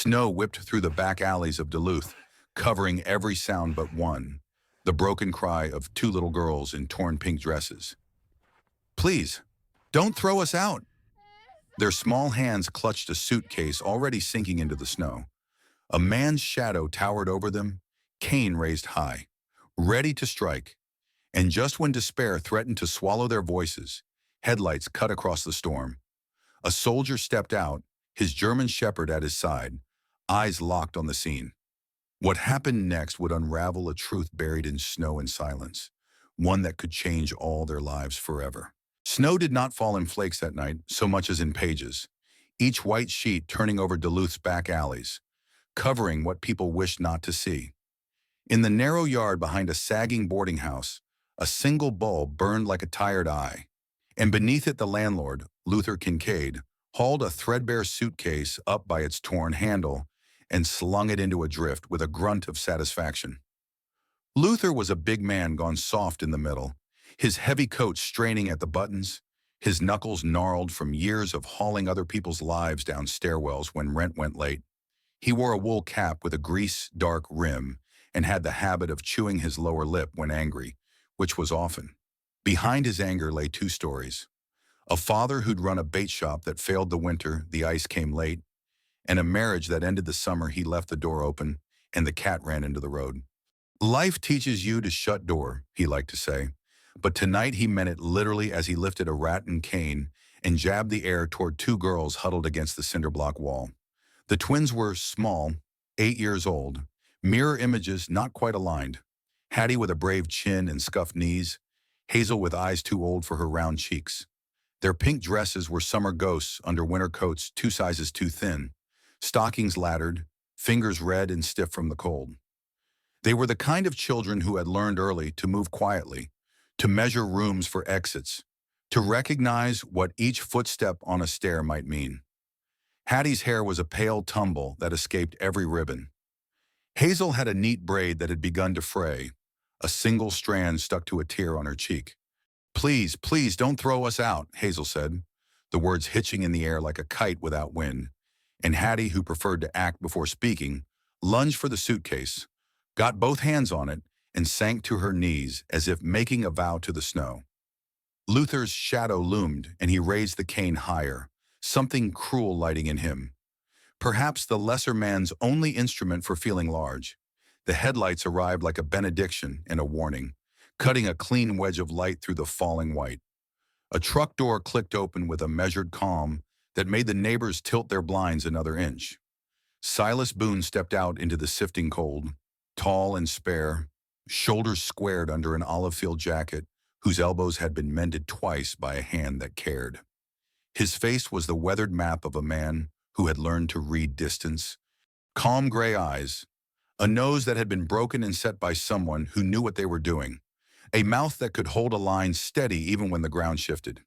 Snow whipped through the back alleys of Duluth, covering every sound but one, the broken cry of two little girls in torn pink dresses. "Please, don't throw us out!" Their small hands clutched a suitcase already sinking into the snow. A man's shadow towered over them, cane raised high, ready to strike. And just when despair threatened to swallow their voices, headlights cut across the storm. A soldier stepped out, his German shepherd at his side, eyes locked on the scene. What happened next would unravel a truth buried in snow and silence, one that could change all their lives forever. Snow did not fall in flakes that night so much as in pages, each white sheet turning over Duluth's back alleys, covering what people wished not to see. In the narrow yard behind a sagging boarding house, a single bulb burned like a tired eye, and beneath it the landlord, Luther Kincaid, hauled a threadbare suitcase up by its torn handle and slung it into a drift with a grunt of satisfaction. Luther was a big man gone soft in the middle, his heavy coat straining at the buttons, his knuckles gnarled from years of hauling other people's lives down stairwells when rent went late. He wore a wool cap with a grease-dark rim and had the habit of chewing his lower lip when angry, which was often. Behind his anger lay two stories. A father who'd run a bait shop that failed the winter, the ice came late, and a marriage that ended the summer he left the door open and the cat ran into the road. "Life teaches you to shut door," he liked to say, but tonight he meant it literally as he lifted a rattan cane and jabbed the air toward two girls huddled against the cinder block wall. The twins were small, 8 years old, mirror images not quite aligned. Hattie with a brave chin and scuffed knees, Hazel with eyes too old for her round cheeks. Their pink dresses were summer ghosts under winter coats 2 sizes too thin, stockings laddered, fingers red and stiff from the cold. They were the kind of children who had learned early to move quietly, to measure rooms for exits, to recognize what each footstep on a stair might mean. Hattie's hair was a pale tumble that escaped every ribbon. Hazel had a neat braid that had begun to fray, a single strand stuck to a tear on her cheek. "Please, please, don't throw us out," Hazel said, the words hitching in the air like a kite without wind. And Hattie, who preferred to act before speaking, lunged for the suitcase, got both hands on it, and sank to her knees as if making a vow to the snow. Luther's shadow loomed, and he raised the cane higher, something cruel lighting in him. Perhaps the lesser man's only instrument for feeling large. The headlights arrived like a benediction and a warning, cutting a clean wedge of light through the falling white. A truck door clicked open with a measured calm that made the neighbors tilt their blinds another inch. Silas Boone stepped out into the sifting cold, tall and spare, shoulders squared under an olive-field jacket whose elbows had been mended twice by a hand that cared. His face was the weathered map of a man who had learned to read distance. Calm gray eyes, a nose that had been broken and set by someone who knew what they were doing, a mouth that could hold a line steady even when the ground shifted.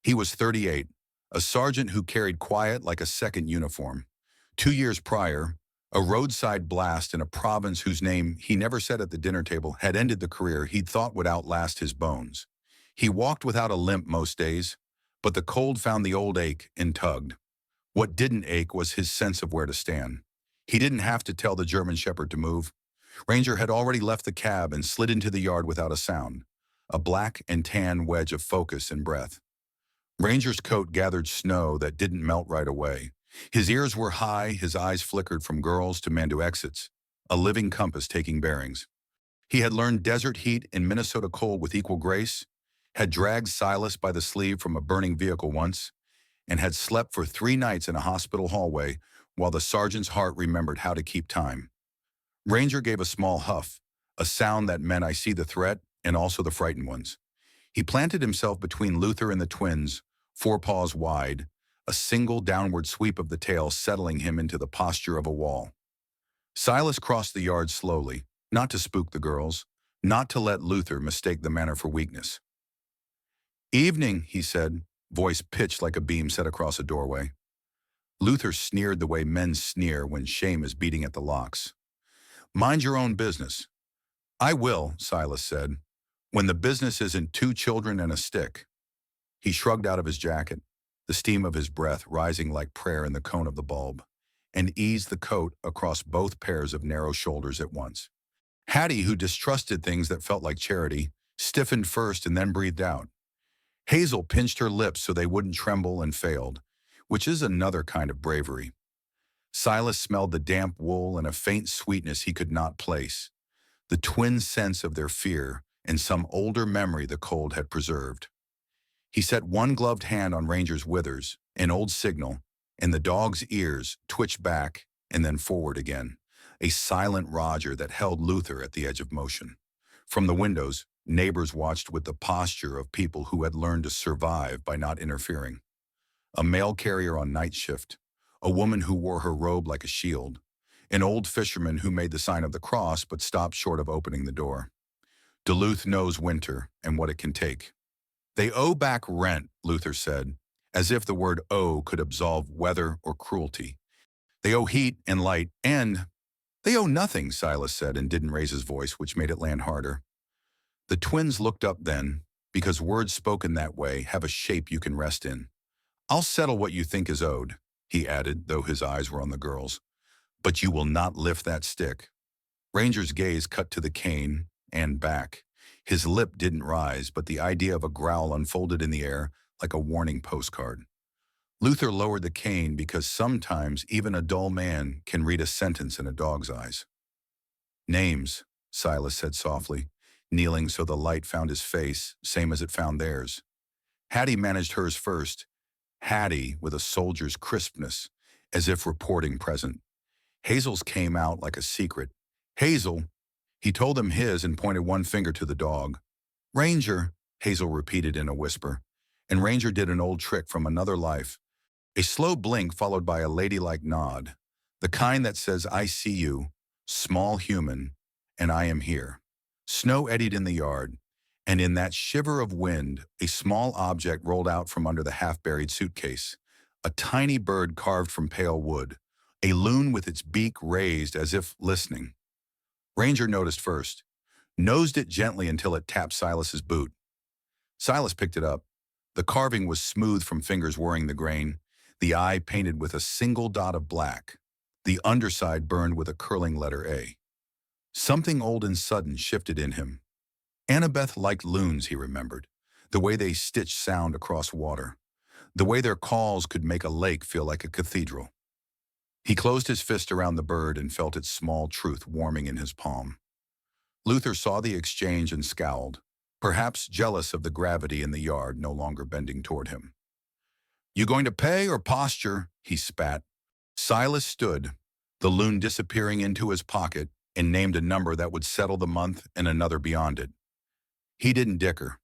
He was 38, a sergeant who carried quiet like a second uniform. 2 years prior, a roadside blast in a province whose name he never said at the dinner table had ended the career he'd thought would outlast his bones. He walked without a limp most days, but the cold found the old ache and tugged. What didn't ache was his sense of where to stand. He didn't have to tell the German shepherd to move. Ranger had already left the cab and slid into the yard without a sound, a black and tan wedge of focus and breath. Ranger's coat gathered snow that didn't melt right away. His ears were high, his eyes flickered from girls to men to exits, a living compass taking bearings. He had learned desert heat and Minnesota cold with equal grace, had dragged Silas by the sleeve from a burning vehicle once, and had slept for 3 nights in a hospital hallway while the sergeant's heart remembered how to keep time. Ranger gave a small huff, a sound that meant I see the threat and also the frightened ones. He planted himself between Luther and the twins, 4 paws wide, a single downward sweep of the tail settling him into the posture of a wall. Silas crossed the yard slowly, not to spook the girls, not to let Luther mistake the manner for weakness. "Evening," he said, voice pitched like a beam set across a doorway. Luther sneered the way men sneer when shame is beating at the locks. "Mind your own business." "I will," Silas said, "when the business isn't 2 children and a stick." He shrugged out of his jacket, the steam of his breath rising like prayer in the cone of the bulb. and eased the coat across both pairs of narrow shoulders at once. Hattie, who distrusted things that felt like charity, stiffened first and then breathed out. Hazel pinched her lips so they wouldn't tremble and failed, which is another kind of bravery. Silas smelled the damp wool and a faint sweetness he could not place, the twin sense of their fear and some older memory the cold had preserved. He set one gloved hand on Ranger's withers, an old signal, and the dog's ears twitched back and then forward again, a silent Roger that held Luther at the edge of motion. From the windows, neighbors watched with the posture of people who had learned to survive by not interfering. A mail carrier on night shift, a woman who wore her robe like a shield, an old fisherman who made the sign of the cross but stopped short of opening the door. Duluth knows winter and what it can take. They owe back rent, Luther said, as if the word owe could absolve weather or cruelty. They owe heat and light, and they owe nothing, Silas said and didn't raise his voice, which made it land harder. The twins looked up then, because words spoken that way have a shape you can rest in. I'll settle what you think is owed, he added, though his eyes were on the girls. But you will not lift that stick. Ranger's gaze cut to the cane and back. His lip didn't rise, but the idea of a growl unfolded in the air like a warning postcard. Luther lowered the cane because sometimes even a dull man can read a sentence in a dog's eyes. Names, Silas said softly, kneeling so the light found his face, same as it found theirs. Hattie managed hers first, Hattie with a soldier's crispness, as if reporting present. Hazel's came out like a secret. Hazel, he told them his and pointed one finger to the dog. Ranger, Hazel repeated in a whisper, and Ranger did an old trick from another life. A slow blink followed by a ladylike nod, the kind that says, I see you, small human, and I am here. Snow eddied in the yard, and in that shiver of wind, a small object rolled out from under the half-buried suitcase, a tiny bird carved from pale wood, a loon with its beak raised as if listening. Ranger noticed first, nosed it gently until it tapped Silas's boot. Silas picked it up. The carving was smooth from fingers whirring the grain, the eye painted with a single dot of black, the underside burned with a curling letter A. Something old and sudden shifted in him. Annabeth liked loons, he remembered, the way they stitched sound across water, the way their calls could make a lake feel like a cathedral. He closed his fist around the bird and felt its small truth warming in his palm. Luther saw the exchange and scowled, perhaps jealous of the gravity in the yard no longer bending toward him. You going to pay or posture? He spat. Silas stood, the loon disappearing into his pocket, and named a number that would settle the month and another beyond it. He didn't dicker.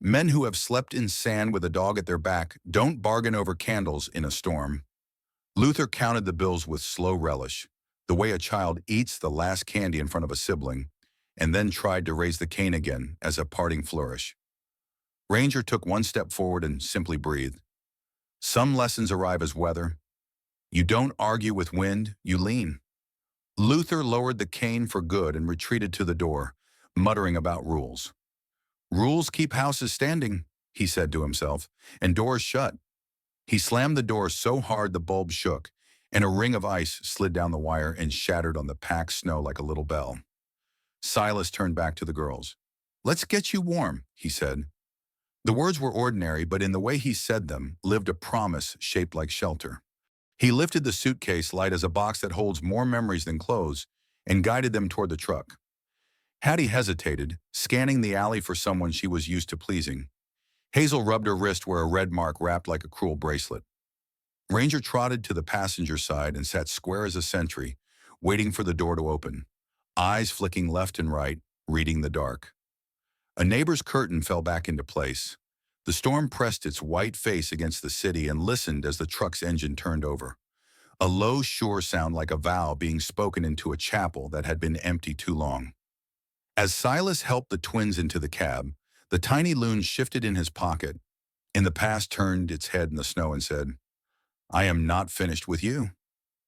Men who have slept in sand with a dog at their back don't bargain over candles in a storm. Luther counted the bills with slow relish, the way a child eats the last candy in front of a sibling, and then tried to raise the cane again as a parting flourish. Ranger took one step forward and simply breathed. Some lessons arrive as weather. You don't argue with wind, you lean. Luther lowered the cane for good and retreated to the door, muttering about rules. Rules keep houses standing, he said to himself, and doors shut. He slammed the door so hard the bulb shook, and a ring of ice slid down the wire and shattered on the packed snow like a little bell. Silas turned back to the girls. Let's get you warm, he said. The words were ordinary, but in the way he said them lived a promise shaped like shelter. He lifted the suitcase light as a box that holds more memories than clothes and guided them toward the truck. Hattie hesitated, scanning the alley for someone she was used to pleasing. Hazel rubbed her wrist where a red mark wrapped like a cruel bracelet. Ranger trotted to the passenger side and sat square as a sentry, waiting for the door to open, eyes flicking left and right, reading the dark. A neighbor's curtain fell back into place. The storm pressed its white face against the city and listened as the truck's engine turned over. A low, sure sound like a vow being spoken into a chapel that had been empty too long. As Silas helped the twins into the cab, the tiny loon shifted in his pocket. In the past, turned its head in the snow and said, I am not finished with you.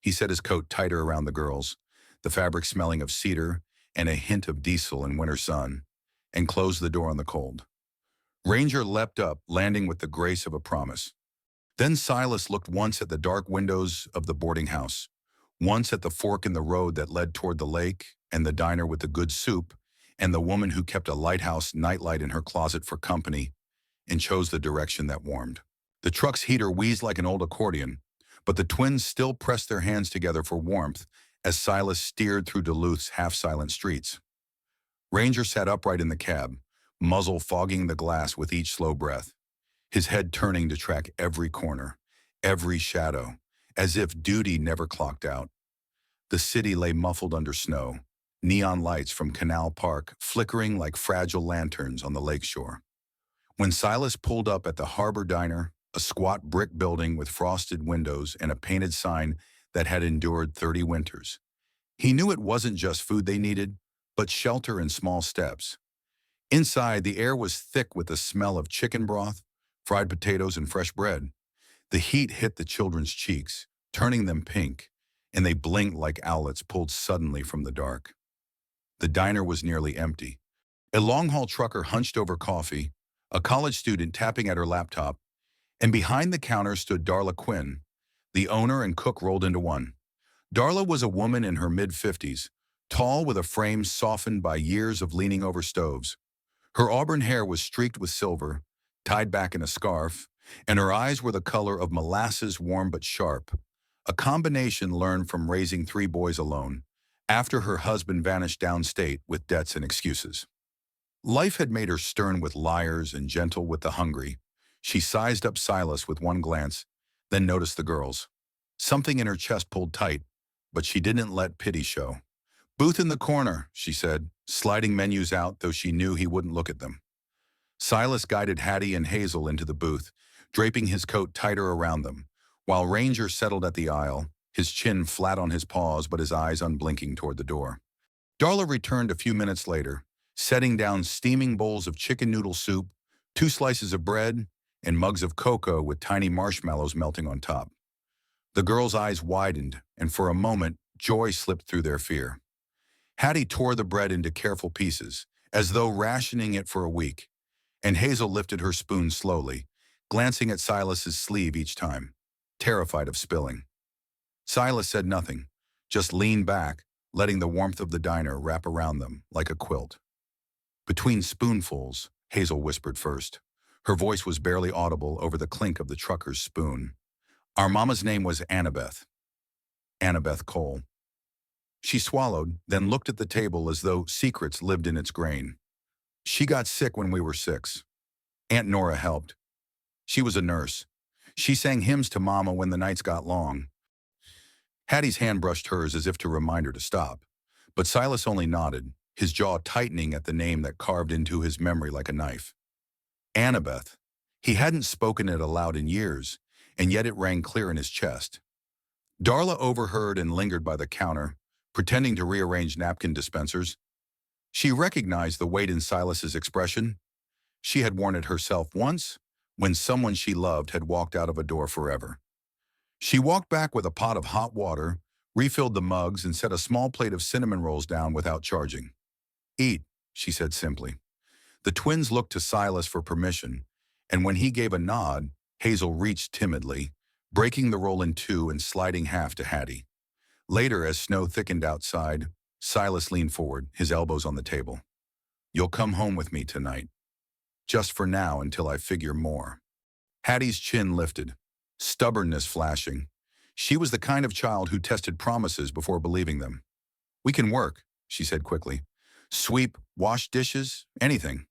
He set his coat tighter around the girls, the fabric smelling of cedar and a hint of diesel in winter sun, and closed the door on the cold. Ranger leapt up, landing with the grace of a promise. Then Silas looked once at the dark windows of the boarding house, Once at the fork in the road that led toward the lake, and the diner with the good soup, and the woman who kept a lighthouse nightlight in her closet for company, and chose the direction that warmed. The truck's heater wheezed like an old accordion, but the twins still pressed their hands together for warmth as Silas steered through Duluth's half-silent streets. Ranger sat upright in the cab, muzzle fogging the glass with each slow breath, his head turning to track every corner, every shadow, as if duty never clocked out. The city lay muffled under snow, neon lights from Canal Park flickering like fragile lanterns on the lakeshore. When Silas pulled up at the Harbor Diner, a squat brick building with frosted windows and a painted sign that had endured 30 winters, he knew it wasn't just food they needed, but shelter in small steps. Inside, the air was thick with the smell of chicken broth, fried potatoes, and fresh bread. The heat hit the children's cheeks, turning them pink, and they blinked like owlets pulled suddenly from the dark. The diner was nearly empty. A long-haul trucker hunched over coffee, a college student tapping at her laptop, and behind the counter stood Darla Quinn, the owner and cook rolled into one. Darla was a woman in her mid-50s, tall with a frame softened by years of leaning over stoves. Her auburn hair was streaked with silver, tied back in a scarf, and her eyes were the color of molasses, warm but sharp, a combination learned from raising 3 boys alone, after her husband vanished downstate with debts and excuses. Life had made her stern with liars and gentle with the hungry. She sized up Silas with one glance, then noticed the girls. Something in her chest pulled tight, but she didn't let pity show. "Booth in the corner," she said, sliding menus out though she knew he wouldn't look at them. Silas guided Hattie and Hazel into the booth, draping his coat tighter around them, while Ranger settled at the aisle, his chin flat on his paws but his eyes unblinking toward the door. Darla returned a few minutes later, setting down steaming bowls of chicken noodle soup, 2 slices of bread, and mugs of cocoa with tiny marshmallows melting on top. The girls' eyes widened, and for a moment, joy slipped through their fear. Hattie tore the bread into careful pieces, as though rationing it for a week, and Hazel lifted her spoon slowly, glancing at Silas's sleeve each time, terrified of spilling. Silas said nothing, just leaned back, letting the warmth of the diner wrap around them like a quilt. Between spoonfuls, Hazel whispered first. Her voice was barely audible over the clink of the trucker's spoon. "Our mama's name was Annabeth. Annabeth Cole." She swallowed, then looked at the table as though secrets lived in its grain. "She got sick when we were 6. Aunt Nora helped. She was a nurse. She sang hymns to Mama when the nights got long." Hattie's hand brushed hers as if to remind her to stop, but Silas only nodded, his jaw tightening at the name that carved into his memory like a knife. Annabeth. He hadn't spoken it aloud in years, and yet it rang clear in his chest. Darla overheard and lingered by the counter, pretending to rearrange napkin dispensers. She recognized the weight in Silas's expression. She had worn it herself once, when someone she loved had walked out of a door forever. She walked back with a pot of hot water, refilled the mugs, and set a small plate of cinnamon rolls down without charging. "Eat," she said simply. The twins looked to Silas for permission, and when he gave a nod, Hazel reached timidly, breaking the roll in 2 and sliding half to Hattie. Later, as snow thickened outside, Silas leaned forward, his elbows on the table. "You'll come home with me tonight. Just for now until I figure more." Hattie's chin lifted, stubbornness flashing. She was the kind of child who tested promises before believing them. "We can work," she said quickly. "Sweep, wash dishes, anything."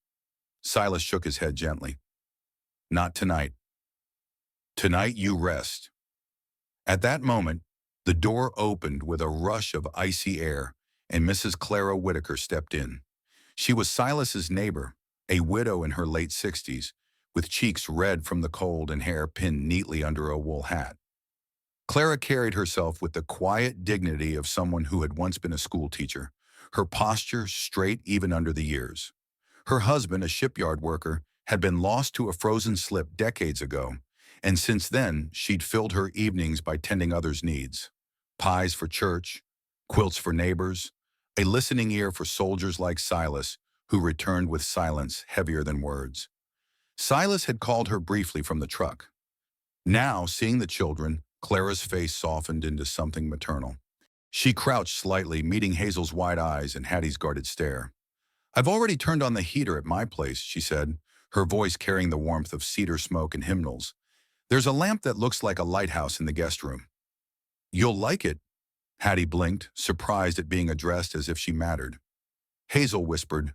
Silas shook his head gently. "Not tonight. Tonight you rest." At that moment, the door opened with a rush of icy air, and Mrs. Clara Whitaker stepped in. She was Silas's neighbor, a widow in her late 60s, with cheeks red from the cold and hair pinned neatly under a wool hat. Clara carried herself with the quiet dignity of someone who had once been a school teacher, her posture straight even under the years. Her husband, a shipyard worker, had been lost to a frozen slip decades ago, and since then she'd filled her evenings by tending others' needs. Pies for church, quilts for neighbors, a listening ear for soldiers like Silas, who returned with silence heavier than words. Silas had called her briefly from the truck. Now, seeing the children, Clara's face softened into something maternal. She crouched slightly, meeting Hazel's wide eyes and Hattie's guarded stare. "I've already turned on the heater at my place," she said, her voice carrying the warmth of cedar smoke and hymnals. "There's a lamp that looks like a lighthouse in the guest room." "You'll like it," Hattie blinked, surprised at being addressed as if she mattered. Hazel whispered,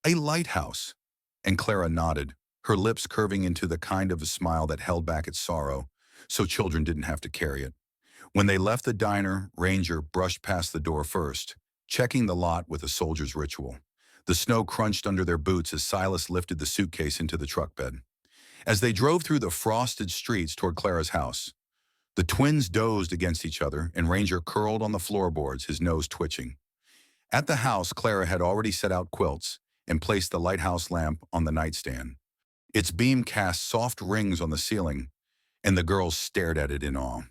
"A lighthouse," and Clara nodded, her lips curving into the kind of a smile that held back its sorrow, so children didn't have to carry it. When they left the diner, Ranger brushed past the door first, checking the lot with a soldier's ritual. The snow crunched under their boots as Silas lifted the suitcase into the truck bed. As they drove through the frosted streets toward Clara's house, the twins dozed against each other and Ranger curled on the floorboards, his nose twitching. At the house, Clara had already set out quilts and placed the lighthouse lamp on the nightstand. Its beam cast soft rings on the ceiling, and the girls stared at it in awe.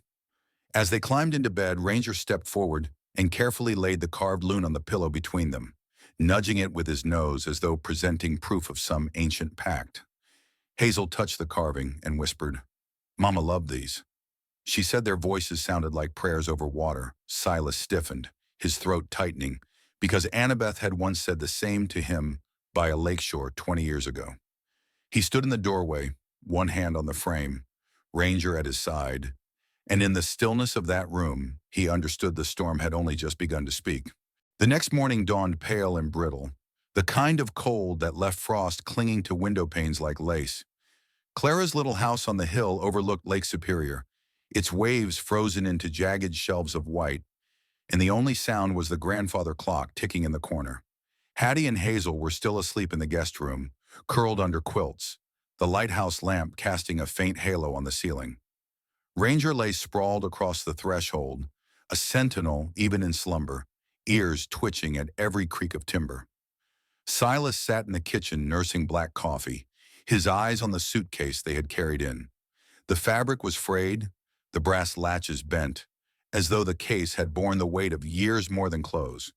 As they climbed into bed, Ranger stepped forward and carefully laid the carved loon on the pillow between them, nudging it with his nose as though presenting proof of some ancient pact. Hazel touched the carving and whispered, "Mama loved these." She said their voices sounded like prayers over water. Silas stiffened, his throat tightening, because Annabeth had once said the same to him by a lakeshore 20 years ago. He stood in the doorway, one hand on the frame, Ranger at his side, and in the stillness of that room, he understood the storm had only just begun to speak. The next morning dawned pale and brittle, the kind of cold that left frost clinging to window panes like lace. Clara's little house on the hill overlooked Lake Superior, its waves frozen into jagged shelves of white, and the only sound was the grandfather clock ticking in the corner. Hattie and Hazel were still asleep in the guest room, curled under quilts, the lighthouse lamp casting a faint halo on the ceiling. Ranger lay sprawled across the threshold, a sentinel even in slumber, ears twitching at every creak of timber. Silas sat in the kitchen nursing black coffee, his eyes on the suitcase they had carried in. The fabric was frayed, the brass latches bent, as though the case had borne the weight of years more than clothes.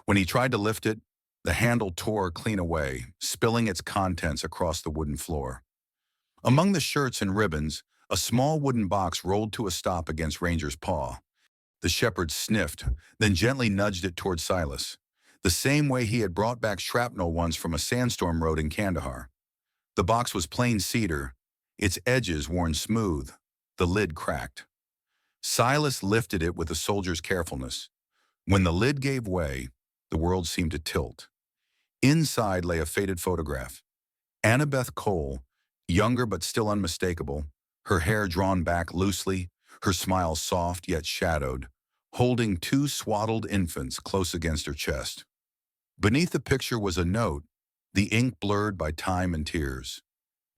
When he tried to lift it, the handle tore clean away, spilling its contents across the wooden floor. Among the shirts and ribbons, a small wooden box rolled to a stop against Ranger's paw. The shepherd sniffed, then gently nudged it toward Silas, the same way he had brought back shrapnel once from a sandstorm road in Kandahar. The box was plain cedar, its edges worn smooth, the lid cracked. Silas lifted it with a soldier's carefulness. When the lid gave way, the world seemed to tilt. Inside lay a faded photograph. Annabeth Cole, younger but still unmistakable, her hair drawn back loosely, her smile soft yet shadowed, holding two swaddled infants close against her chest. Beneath the picture was a note, the ink blurred by time and tears.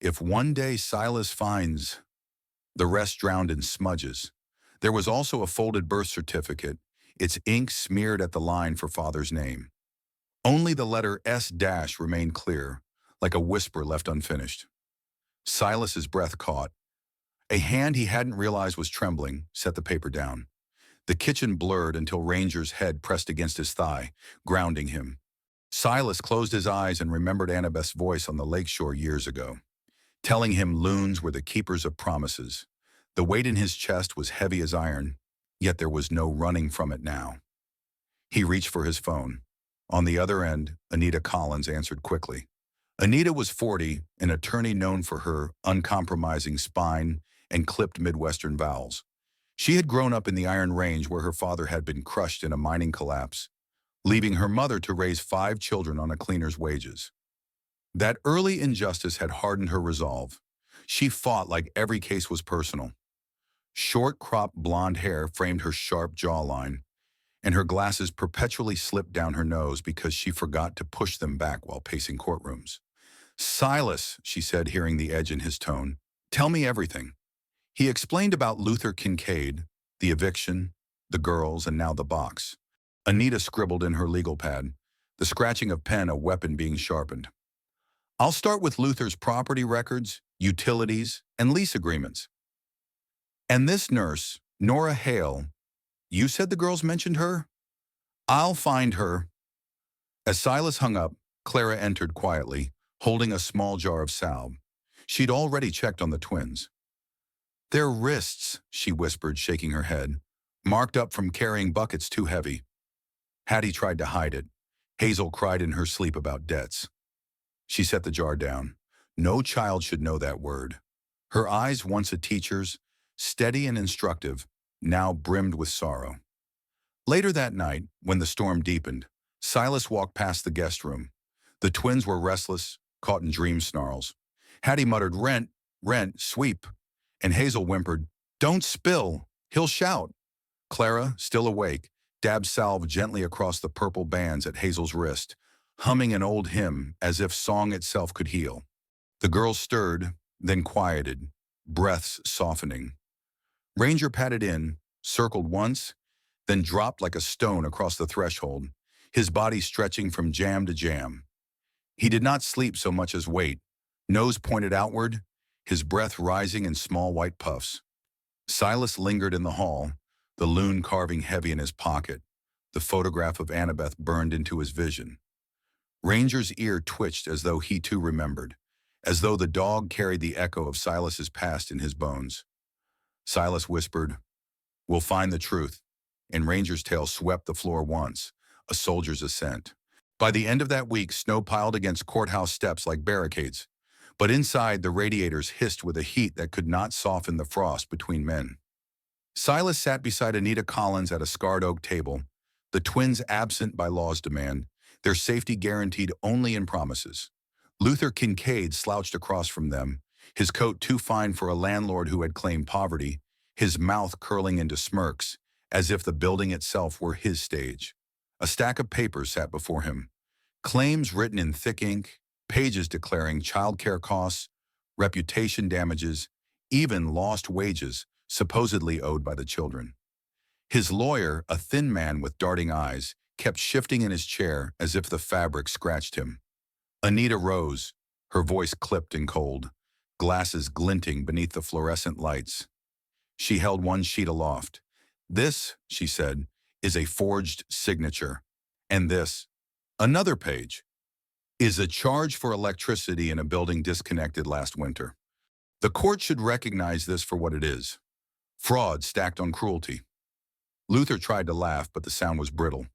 "If one day Silas finds..." The rest drowned in smudges. There was also a folded birth certificate, its ink smeared at the line for father's name. Only the letter S- remained clear, like a whisper left unfinished. Silas's breath caught. A hand he hadn't realized was trembling set the paper down. The kitchen blurred until Ranger's head pressed against his thigh, grounding him. Silas closed his eyes and remembered Annabeth's voice on the lakeshore years ago, telling him loons were the keepers of promises. The weight in his chest was heavy as iron, yet there was no running from it now. He reached for his phone. On the other end, Anita Collins answered quickly. Anita was 40, an attorney known for her uncompromising spine and clipped Midwestern vowels. She had grown up in the Iron Range where her father had been crushed in a mining collapse, leaving her mother to raise 5 children on a cleaner's wages. That early injustice had hardened her resolve. She fought like every case was personal. Short-cropped blonde hair framed her sharp jawline, and her glasses perpetually slipped down her nose because she forgot to push them back while pacing courtrooms. "Silas," she said, hearing the edge in his tone, "tell me everything." He explained about Luther Kincaid, the eviction, the girls, and now the box. Anita scribbled in her legal pad, the scratching of pen a weapon being sharpened. "I'll start with Luther's property records, utilities, and lease agreements. And this nurse, Nora Hale, you said the girls mentioned her? I'll find her." As Silas hung up, Clara entered quietly, holding a small jar of salve. She'd already checked on the twins. "Their wrists," she whispered, shaking her head. marked up from carrying buckets too heavy. Hattie tried to hide it. Hazel cried in her sleep about debts. She set the jar down. No child should know that word. Her eyes, once a teacher's, steady and instructive, now brimmed with sorrow. Later that night, when the storm deepened, Silas walked past the guest room. The twins were restless, caught in dream snarls. Hattie muttered, "Rent, rent, sweep." And Hazel whimpered, "Don't spill, he'll shout." Clara, still awake, dabbed salve gently across the purple bands at Hazel's wrist, humming an old hymn as if song itself could heal. The girls stirred, then quieted, breaths softening. Ranger patted in, circled once, then dropped like a stone across the threshold, his body stretching from jam to jam. He did not sleep so much as wait, nose pointed outward, his breath rising in small white puffs. Silas lingered in the hall, the loon carving heavy in his pocket, the photograph of Annabeth burned into his vision. Ranger's ear twitched as though he too remembered, as though the dog carried the echo of Silas's past in his bones. Silas whispered, "We'll find the truth," and Ranger's tail swept the floor once, a soldier's assent. By the end of that week, snow piled against courthouse steps like barricades, but inside the radiators hissed with a heat that could not soften the frost between men. Silas sat beside Anita Collins at a scarred oak table, the twins absent by law's demand, their safety guaranteed only in promises. Luther Kincaid slouched across from them, his coat too fine for a landlord who had claimed poverty, his mouth curling into smirks, as if the building itself were his stage. A stack of papers sat before him, claims written in thick ink, pages declaring childcare costs, reputation damages, even lost wages supposedly owed by the children. His lawyer, a thin man with darting eyes, kept shifting in his chair as if the fabric scratched him. Anita rose, her voice clipped and cold, glasses glinting beneath the fluorescent lights. She held one sheet aloft. "This," she said, "is a forged signature. And this, another page, is a charge for electricity in a building disconnected last winter. The court should recognize this for what it is. Fraud stacked on cruelty." Luther tried to laugh, but the sound was brittle.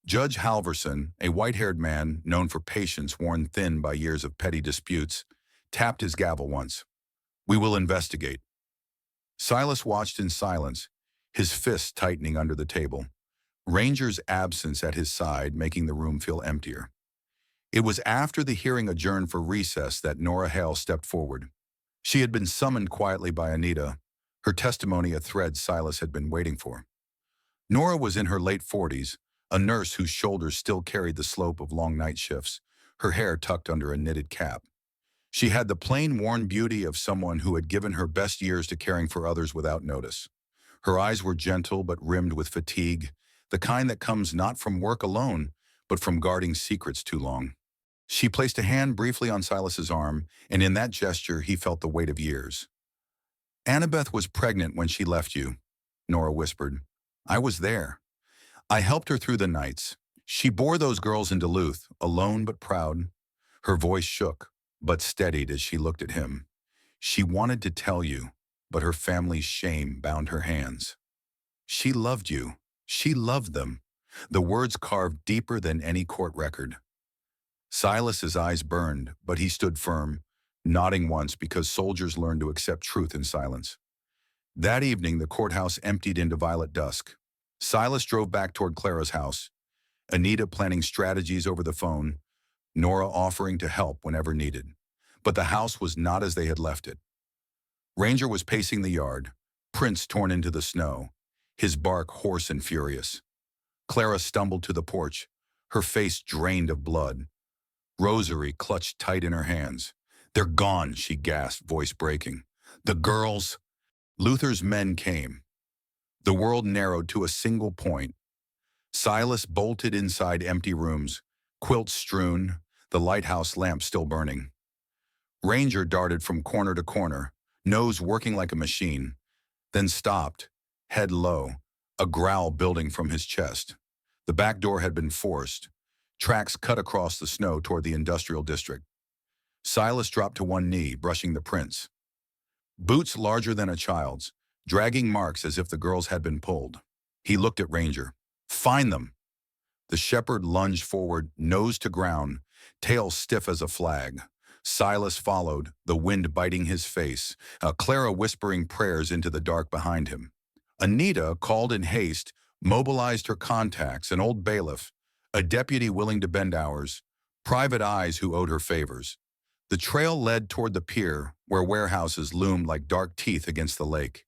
Judge Halverson, a white-haired man known for patience worn thin by years of petty disputes, tapped his gavel once. "We will investigate." Silas watched in silence, his fists tightening under the table, Ranger's absence at his side making the room feel emptier. It was after the hearing adjourned for recess that Nora Hale stepped forward. She had been summoned quietly by Anita, her testimony a thread Silas had been waiting for. Nora was in her late 40s, a nurse whose shoulders still carried the slope of long night shifts, her hair tucked under a knitted cap. She had the plain, worn beauty of someone who had given her best years to caring for others without notice. Her eyes were gentle but rimmed with fatigue, the kind that comes not from work alone, but from guarding secrets too long. She placed a hand briefly on Silas's arm, and in that gesture he felt the weight of years. "Annabeth was pregnant when she left you," Nora whispered. "I was there. I helped her through the nights. She bore those girls in Duluth, alone but proud." Her voice shook, but steadied as she looked at him. "She wanted to tell you, but her family's shame bound her hands. She loved you. She loved them." The words carved deeper than any court record. Silas's eyes burned, but he stood firm, nodding once because soldiers learned to accept truth in silence. That evening, the courthouse emptied into violet dusk. Silas drove back toward Clara's house, Anita planning strategies over the phone, Nora offering to help whenever needed. But the house was not as they had left it. Ranger was pacing the yard, prints torn into the snow, his bark hoarse and furious. Clara stumbled to the porch, her face drained of blood. Rosary clutched tight in her hands. "They're gone," she gasped, voice breaking. "The girls." Luther's men came. The world narrowed to a single point. Silas bolted inside empty rooms, quilts strewn, the lighthouse lamp still burning. Ranger darted from corner to corner, nose working like a machine, then stopped, head low, a growl building from his chest. The back door had been forced. Tracks cut across the snow toward the industrial district. Silas dropped to one knee, brushing the prints. Boots larger than a child's, dragging marks as if the girls had been pulled. He looked at Ranger. Find them. The shepherd lunged forward, nose to ground, tail stiff as a flag. Silas followed, the wind biting his face, Clara whispering prayers into the dark behind him. Anita, called in haste, mobilized her contacts, an old bailiff, a deputy willing to bend hours, private eyes who owed her favors. The trail led toward the pier, where warehouses loomed like dark teeth against the lake.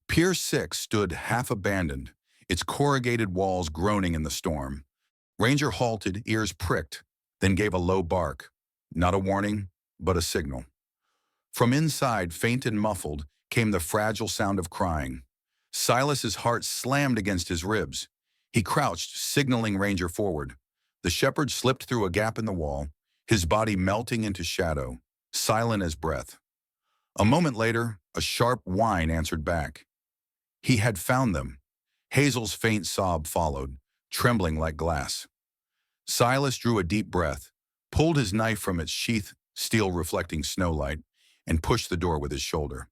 Pier 6 stood half abandoned, its corrugated walls groaning in the storm. Ranger halted, ears pricked, then gave a low bark. Not a warning, but a signal. From inside, faint and muffled, came the fragile sound of crying. Silas's heart slammed against his ribs. He crouched, signaling Ranger forward. The shepherd slipped through a gap in the wall, his body melting into shadow, silent as breath. A moment later, a sharp whine answered back. He had found them. Hazel's faint sob followed, trembling like glass. Silas drew a deep breath, pulled his knife from its sheath, steel reflecting snowlight, and pushed the door with his shoulder.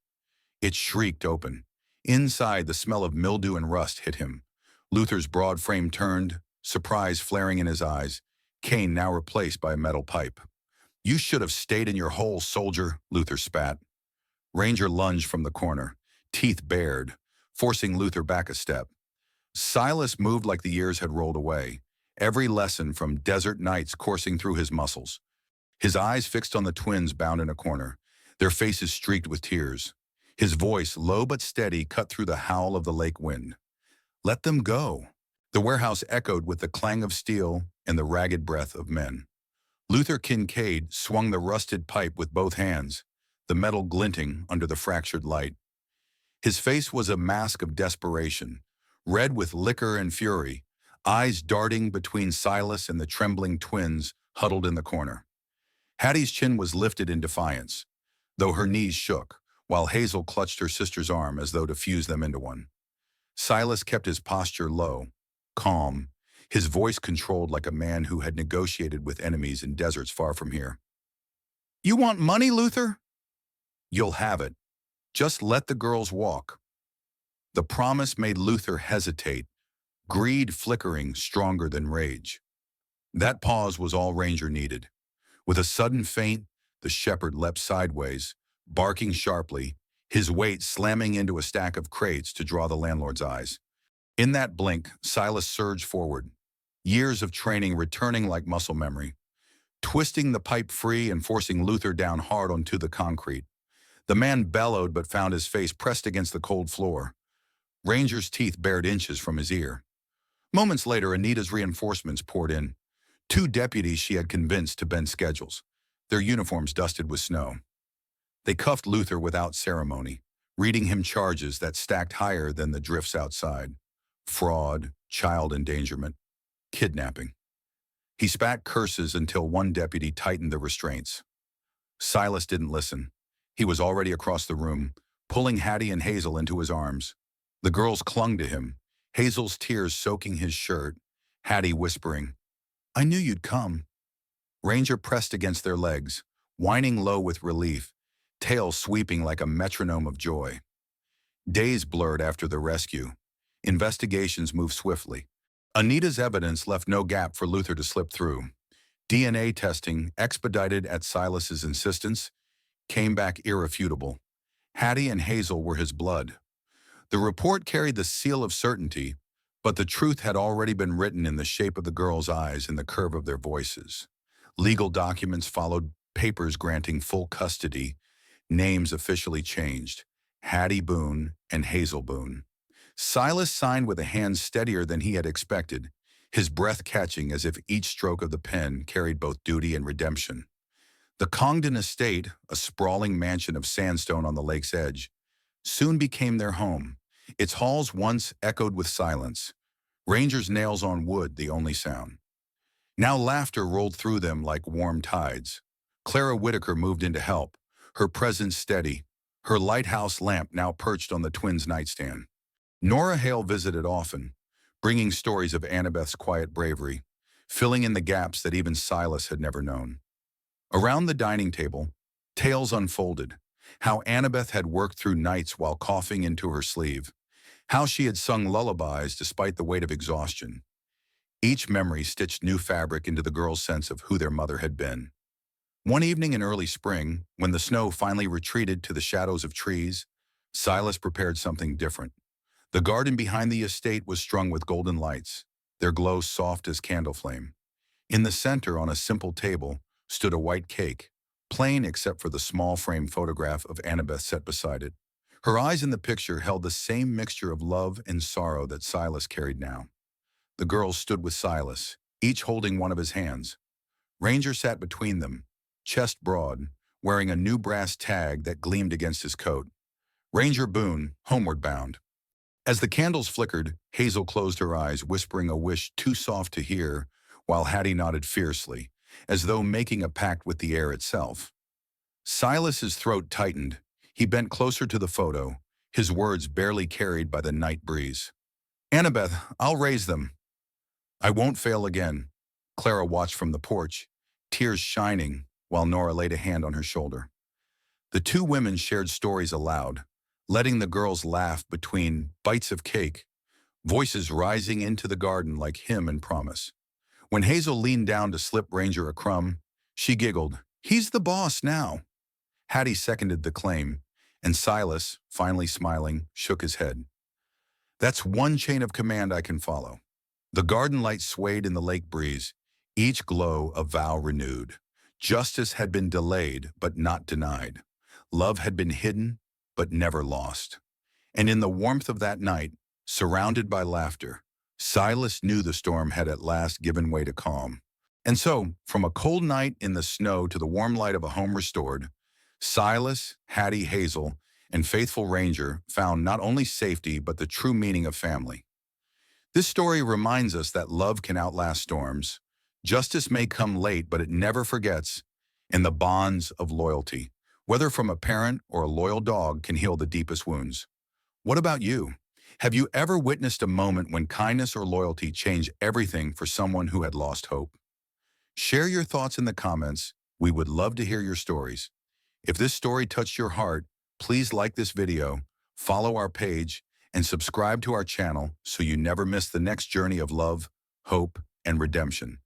It shrieked open. Inside, the smell of mildew and rust hit him. Luther's broad frame turned, surprise flaring in his eyes, cane now replaced by a metal pipe. You should have stayed in your hole, soldier, Luther spat. Ranger lunged from the corner, teeth bared, forcing Luther back a step. Silas moved like the years had rolled away, every lesson from desert nights coursing through his muscles. His eyes fixed on the twins bound in a corner, their faces streaked with tears. His voice, low but steady, cut through the howl of the lake wind. Let them go. The warehouse echoed with the clang of steel and the ragged breath of men. Luther Kincaid swung the rusted pipe with both hands, the metal glinting under the fractured light. His face was a mask of desperation, red with liquor and fury, eyes darting between Silas and the trembling twins huddled in the corner. Hattie's chin was lifted in defiance, though her knees shook, while Hazel clutched her sister's arm as though to fuse them into one. Silas kept his posture low, calm, his voice controlled like a man who had negotiated with enemies in deserts far from here. You want money, Luther? You'll have it. Just let the girls walk. The promise made Luther hesitate, greed flickering stronger than rage. That pause was all Ranger needed. With a sudden feint, the shepherd leapt sideways, barking sharply, his weight slamming into a stack of crates to draw the landlord's eyes. In that blink, Silas surged forward, years of training returning like muscle memory, twisting the pipe free and forcing Luther down hard onto the concrete. The man bellowed but found his face pressed against the cold floor. Ranger's teeth bared inches from his ear. Moments later, Anita's reinforcements poured in. 2 deputies she had convinced to bend schedules, their uniforms dusted with snow. They cuffed Luther without ceremony, reading him charges that stacked higher than the drifts outside. Fraud, child endangerment, kidnapping. He spat curses until one deputy tightened the restraints. Silas didn't listen. He was already across the room, pulling Hattie and Hazel into his arms. The girls clung to him, Hazel's tears soaking his shirt, Hattie whispering, I knew you'd come. Ranger pressed against their legs, whining low with relief, tail sweeping like a metronome of joy. Days blurred after the rescue. Investigations moved swiftly. Anita's evidence left no gap for Luther to slip through. DNA testing, expedited at Silas's insistence, came back irrefutable. Hattie and Hazel were his blood. The report carried the seal of certainty, but the truth had already been written in the shape of the girls' eyes and the curve of their voices. Legal documents followed, papers granting full custody, names officially changed, Hattie Boone and Hazel Boone. Silas signed with a hand steadier than he had expected, his breath catching as if each stroke of the pen carried both duty and redemption. The Congdon estate, a sprawling mansion of sandstone on the lake's edge, soon became their home. Its halls once echoed with silence, Ranger's nails on wood the only sound. Now laughter rolled through them like warm tides. Clara Whitaker moved in to help, her presence steady, her lighthouse lamp now perched on the twins' nightstand. Nora Hale visited often, bringing stories of Annabeth's quiet bravery, filling in the gaps that even Silas had never known. Around the dining table, tales unfolded, how Annabeth had worked through nights while coughing into her sleeve, How she had sung lullabies despite the weight of exhaustion. Each memory stitched new fabric into the girls' sense of who their mother had been. One evening in early spring, when the snow finally retreated to the shadows of trees, Silas prepared something different. The garden behind the estate was strung with golden lights, their glow soft as candle flame. In the center, on a simple table, stood a white cake, plain except for the small frame photograph of Annabeth set beside it. Her eyes in the picture held the same mixture of love and sorrow that Silas carried now. The girls stood with Silas, each holding one of his hands. Ranger sat between them, chest broad, wearing a new brass tag that gleamed against his coat. Ranger Boone, homeward bound. As the candles flickered, Hazel closed her eyes, whispering a wish too soft to hear, while Hattie nodded fiercely, as though making a pact with the air itself. Silas's throat tightened. He bent closer to the photo, his words barely carried by the night breeze. Annabeth, I'll raise them. I won't fail again. Clara watched from the porch, tears shining, while Nora laid a hand on her shoulder. The two women shared stories aloud, letting the girls laugh between bites of cake, voices rising into the garden like hymn and promise. When Hazel leaned down to slip Ranger a crumb, she giggled, "He's the boss now." Hattie seconded the claim, and Silas, finally smiling, shook his head. That's one chain of command I can follow. The garden light swayed in the lake breeze, each glow a vow renewed. Justice had been delayed, but not denied. Love had been hidden, but never lost. And in the warmth of that night, surrounded by laughter, Silas knew the storm had at last given way to calm. And so, from a cold night in the snow to the warm light of a home restored, Silas, Hattie, Hazel, and faithful Ranger found not only safety but the true meaning of family. This story reminds us that love can outlast storms. Justice may come late, but it never forgets, and the bonds of loyalty, whether from a parent or a loyal dog, can heal the deepest wounds. What about you? Have you ever witnessed a moment when kindness or loyalty changed everything for someone who had lost hope? Share your thoughts in the comments. We would love to hear your stories. If this story touched your heart, please like this video, follow our page, and subscribe to our channel so you never miss the next journey of love, hope, and redemption.